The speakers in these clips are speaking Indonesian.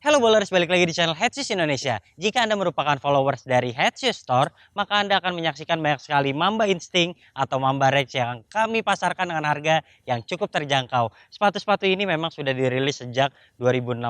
Halo Bowlers, balik lagi di channel Headshoes Indonesia. Jika Anda merupakan followers dari Headshoes Store, maka Anda akan menyaksikan banyak sekali Mamba Instinct atau Mamba Rage yang kami pasarkan dengan harga yang cukup terjangkau. Sepatu-sepatu ini memang sudah dirilis sejak 2016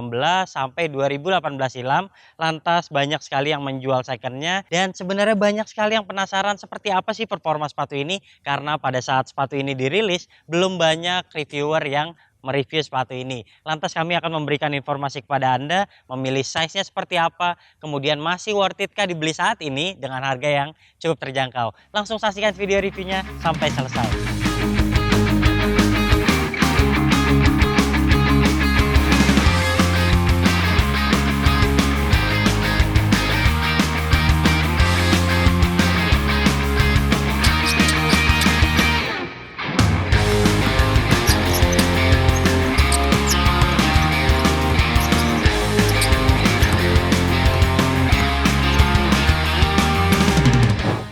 sampai 2018 silam. Lantas banyak sekali yang menjual secondnya, dan sebenarnya banyak sekali yang penasaran seperti apa sih performa sepatu ini. Karena pada saat sepatu ini dirilis, belum banyak reviewer yang mereview sepatu ini. Lantas kami akan memberikan informasi kepada Anda, memilih size-nya seperti apa, kemudian masih worth it kah dibeli saat ini dengan harga yang cukup terjangkau. Langsung saksikan video reviewnya sampai selesai.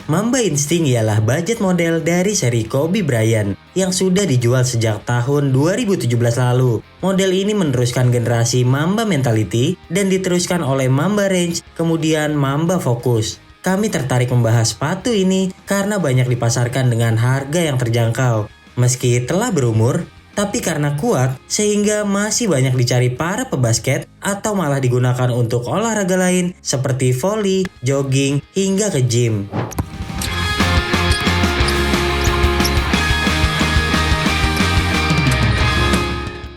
Mamba Instinct ialah budget model dari seri Kobe Bryant yang sudah dijual sejak tahun 2017 lalu. Model ini meneruskan generasi Mamba Mentality dan diteruskan oleh Mamba Range, kemudian Mamba Focus. Kami tertarik membahas sepatu ini karena banyak dipasarkan dengan harga yang terjangkau. Meski telah berumur, tapi karena kuat sehingga masih banyak dicari para pebasket atau malah digunakan untuk olahraga lain seperti volley, jogging, hingga ke gym.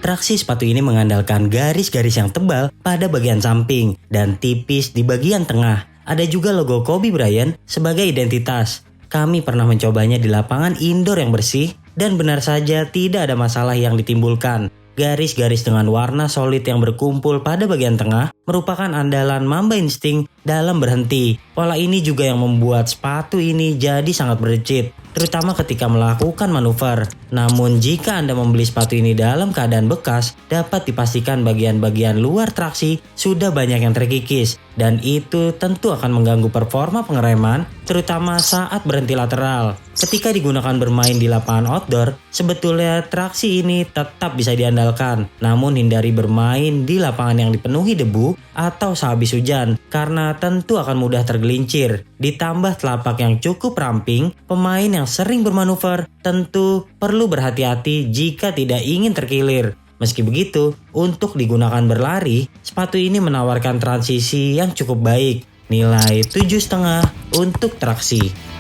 Traksi sepatu ini mengandalkan garis-garis yang tebal pada bagian samping dan tipis di bagian tengah. Ada juga logo Kobe Bryant sebagai identitas. Kami pernah mencobanya di lapangan indoor yang bersih dan benar saja tidak ada masalah yang ditimbulkan. Garis-garis dengan warna solid yang berkumpul pada bagian tengah merupakan andalan Mamba Instinct dalam berhenti. Pola ini juga yang membuat sepatu ini jadi sangat berjit, terutama ketika melakukan manuver. Namun jika Anda membeli sepatu ini dalam keadaan bekas, dapat dipastikan bagian-bagian luar traksi sudah banyak yang terkikis, dan itu tentu akan mengganggu performa pengereman, terutama saat berhenti lateral. Ketika digunakan bermain di lapangan outdoor, sebetulnya traksi ini tetap bisa diandalkan, namun hindari bermain di lapangan yang dipenuhi debu atau sehabis hujan, karena tentu akan mudah tergelincir. Ditambah telapak yang cukup ramping, pemain yang sering bermanuver tentu perlu berhati-hati jika tidak ingin terkilir. Meski begitu, untuk digunakan berlari, sepatu ini menawarkan transisi yang cukup baik. Nilai 7,5 untuk traksi.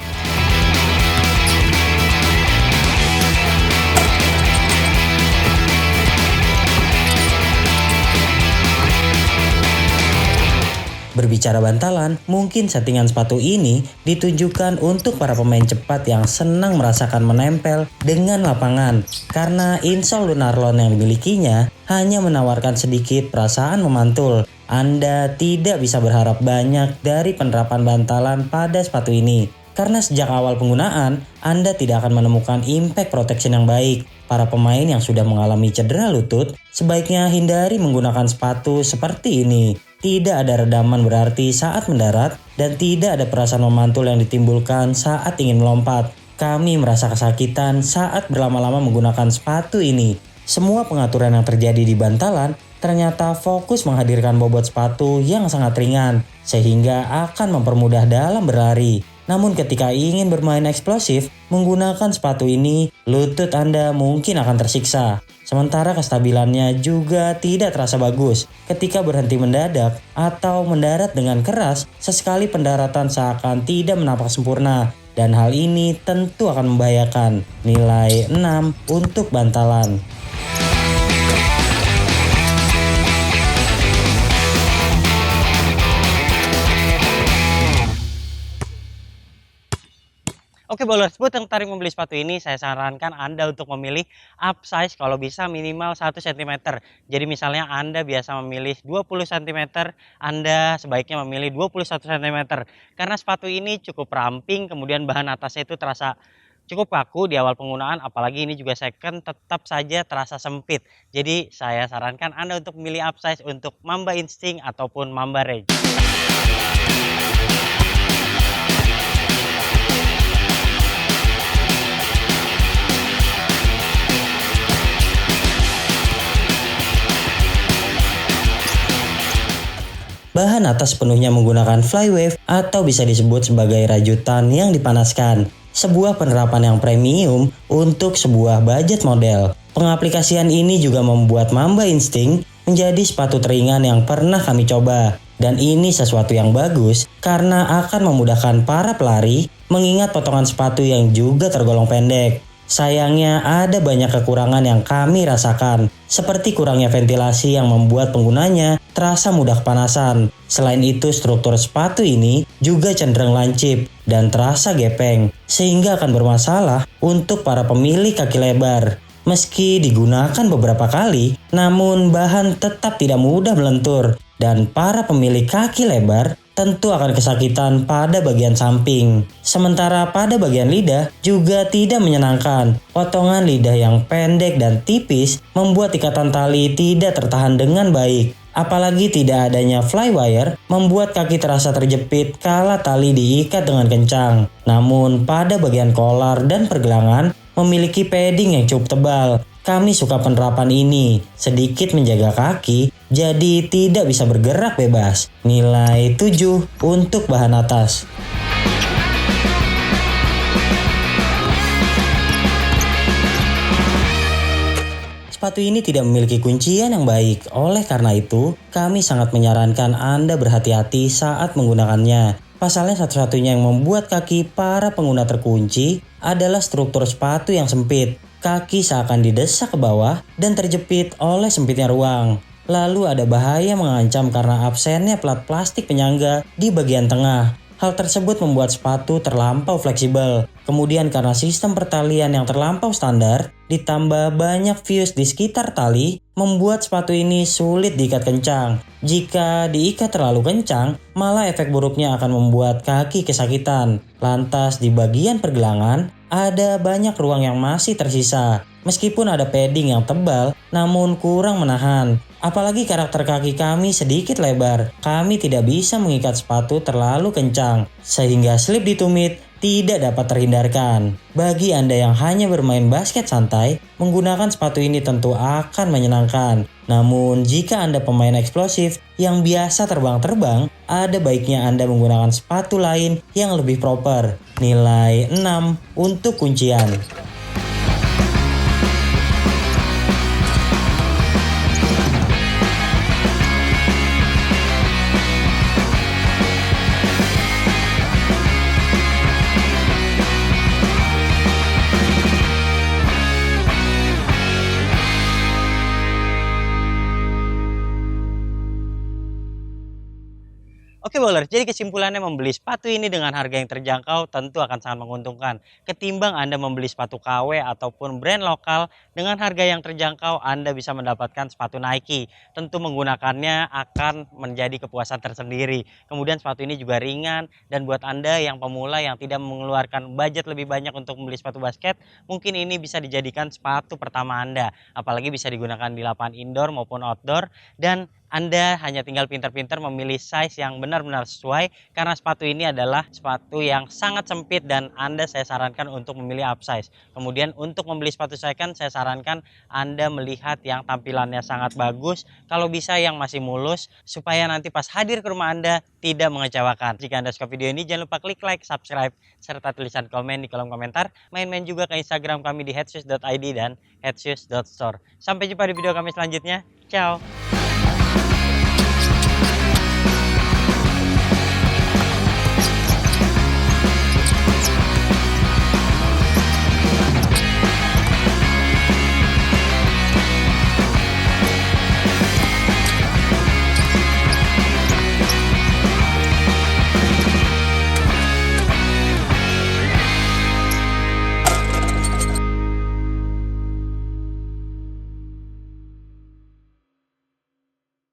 Berbicara bantalan, mungkin settingan sepatu ini ditujukan untuk para pemain cepat yang senang merasakan menempel dengan lapangan, karena insole Lunarlon yang dimilikinya hanya menawarkan sedikit perasaan memantul. Anda tidak bisa berharap banyak dari penerapan bantalan pada sepatu ini, karena sejak awal penggunaan, Anda tidak akan menemukan impact protection yang baik. Para pemain yang sudah mengalami cedera lutut, sebaiknya hindari menggunakan sepatu seperti ini. Tidak ada redaman berarti saat mendarat, dan tidak ada perasaan memantul yang ditimbulkan saat ingin melompat. Kami merasa kesakitan saat berlama-lama menggunakan sepatu ini. Semua pengaturan yang terjadi di bantalan ternyata fokus menghadirkan bobot sepatu yang sangat ringan, sehingga akan mempermudah dalam berlari. Namun ketika ingin bermain eksplosif, menggunakan sepatu ini, lutut Anda mungkin akan tersiksa. Sementara kestabilannya juga tidak terasa bagus. Ketika berhenti mendadak atau mendarat dengan keras, sesekali pendaratan seakan tidak menapak sempurna. Dan hal ini tentu akan membahayakan. Nilai 6 untuk bantalan. Oke Bowlers, buat yang tertarik membeli sepatu ini, saya sarankan Anda untuk memilih up size kalau bisa minimal 1 cm. Jadi misalnya Anda biasa memilih 20 cm, Anda sebaiknya memilih 21 cm. Karena sepatu ini cukup ramping, kemudian bahan atasnya itu terasa cukup kaku di awal penggunaan, apalagi ini juga second, tetap saja terasa sempit. Jadi saya sarankan Anda untuk memilih up size untuk Mamba Instinct ataupun Mamba Rage. bahan atas sepenuhnya menggunakan flywave atau bisa disebut sebagai rajutan yang dipanaskan. Sebuah penerapan yang premium untuk sebuah budget model. Pengaplikasian ini juga membuat Mamba Instinct menjadi sepatu teringan yang pernah kami coba. Dan ini sesuatu yang bagus karena akan memudahkan para pelari mengingat potongan sepatu yang juga tergolong pendek. Sayangnya ada banyak kekurangan yang kami rasakan, seperti kurangnya ventilasi yang membuat penggunanya terasa mudah kepanasan. Selain itu, struktur sepatu ini juga cenderung lancip dan terasa gepeng, sehingga akan bermasalah untuk para pemilik kaki lebar. Meski digunakan beberapa kali, namun bahan tetap tidak mudah melentur dan para pemilik kaki lebar tentu akan kesakitan pada bagian samping. Sementara pada bagian lidah juga tidak menyenangkan. Potongan lidah yang pendek dan tipis membuat ikatan tali tidak tertahan dengan baik. Apalagi tidak adanya flywire membuat kaki terasa terjepit kala tali diikat dengan kencang. Namun pada bagian kolar dan pergelangan memiliki padding yang cukup tebal. Kami suka penerapan ini, sedikit menjaga kaki jadi tidak bisa bergerak bebas. Nilai 7 untuk bahan atas. Sepatu ini tidak memiliki kuncian yang baik, oleh karena itu kami sangat menyarankan Anda berhati-hati saat menggunakannya. Pasalnya satu-satunya yang membuat kaki para pengguna terkunci adalah struktur sepatu yang sempit. Kaki seakan didesak ke bawah dan terjepit oleh sempitnya ruang. Lalu ada bahaya mengancam karena absennya plat plastik penyangga di bagian tengah. Hal tersebut membuat sepatu terlampau fleksibel. Kemudian karena sistem pertalian yang terlampau standar, ditambah banyak fuse di sekitar tali, membuat sepatu ini sulit diikat kencang. Jika diikat terlalu kencang, malah efek buruknya akan membuat kaki kesakitan. Lantas di bagian pergelangan, ada banyak ruang yang masih tersisa. Meskipun ada padding yang tebal, namun kurang menahan. Apalagi karakter kaki kami sedikit lebar, kami tidak bisa mengikat sepatu terlalu kencang, sehingga slip di tumit tidak dapat terhindarkan. Bagi Anda yang hanya bermain basket santai, menggunakan sepatu ini tentu akan menyenangkan. Namun, jika Anda pemain eksplosif yang biasa terbang-terbang, ada baiknya Anda menggunakan sepatu lain yang lebih proper. Nilai 6 untuk kuncian. Oke bowler, jadi kesimpulannya membeli sepatu ini dengan harga yang terjangkau tentu akan sangat menguntungkan. Ketimbang Anda membeli sepatu KW ataupun brand lokal dengan harga yang terjangkau, Anda bisa mendapatkan sepatu Nike. Tentu menggunakannya akan menjadi kepuasan tersendiri. Kemudian sepatu ini juga ringan dan buat Anda yang pemula yang tidak mengeluarkan budget lebih banyak untuk membeli sepatu basket, mungkin ini bisa dijadikan sepatu pertama Anda. Apalagi bisa digunakan di lapangan indoor maupun outdoor dan Anda hanya tinggal pintar-pintar memilih size yang benar-benar sesuai karena sepatu ini adalah sepatu yang sangat sempit dan saya sarankan untuk memilih upsize. Kemudian untuk membeli sepatu second saya sarankan Anda melihat yang tampilannya sangat bagus, kalau bisa yang masih mulus supaya nanti pas hadir ke rumah Anda tidak mengecewakan. Jika Anda suka video ini jangan lupa klik like, subscribe, serta tulisan komen di kolom komentar. Main-main juga ke Instagram kami di headshoes.id dan headshoes.store. Sampai jumpa di video kami selanjutnya. Ciao!